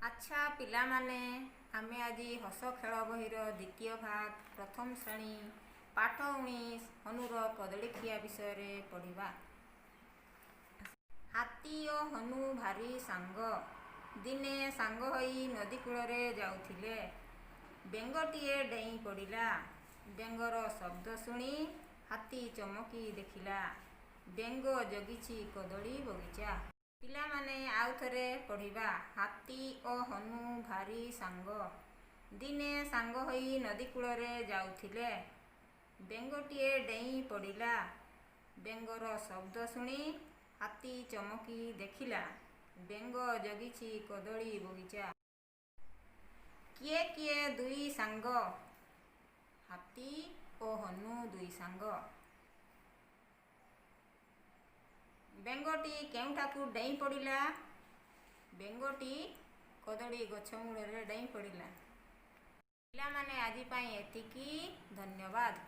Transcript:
ଆଚ୍ଛା ପିଲାମାନେ, ଆମେ ଆଜି ହସ ଖେଳ ବହିର ଦ୍ୱିତୀୟ ଭାଗ ପ୍ରଥମ ଶ୍ରେଣୀ ପାଠ 19 ହନୁର କଦଳୀଖିଆ ବିଷୟରେ ପଢ଼ିବା। ହାତୀ ଓ ହନୁ ଭାରି ସାଙ୍ଗ। ଦିନେ ସାଙ୍ଗ ହୋଇ ନଦୀ କୂଳରେ ଯାଉଥିଲେ। ବେଙ୍ଗଟିଏ ଡେଇଁ ପଡ଼ିଲା। ବେଙ୍ଗର ଶବ୍ଦ ଶୁଣି ହାତୀ ଚମକି ଦେଖିଲା, ବେଙ୍ଗ ଜଗିଛି କଦଳୀ ବଗିଚା। ପିଲାମାନେ ଆଉ ଥରେ ପଢ଼ିବା। ହାତୀ ଓ ହନୁ ଭାରି ସାଙ୍ଗ। ଦିନେ ସାଙ୍ଗ ହୋଇ ନଦୀ କୂଳରେ ଯାଉଥିଲେ। ବେଙ୍ଗଟିଏ ଡେଇଁ ପଡ଼ିଲା। ବେଙ୍ଗର ଶବ୍ଦ ଶୁଣି ହାତୀ ଚମକି ଦେଖିଲା, ବେଙ୍ଗ ଜଗିଛି କଦଳୀ ବଗିଚା। କିଏ କିଏ ଦୁଇ ସାଙ୍ଗ? ହାତୀ ଓ ହନୁ ଦୁଇ ସାଙ୍ଗ। ବେଙ୍ଗଟି କେଉଁଠାକୁ ଡେଇଁ ପଡ଼ିଲା? ବେଙ୍ଗଟି କଦଳୀ ଗଛ ମୂଳରେ ଡେଇଁ ପଡ଼ିଲା। ପିଲାମାନେ ଆଜି ପାଇଁ ଏତିକି। ଧନ୍ୟବାଦ।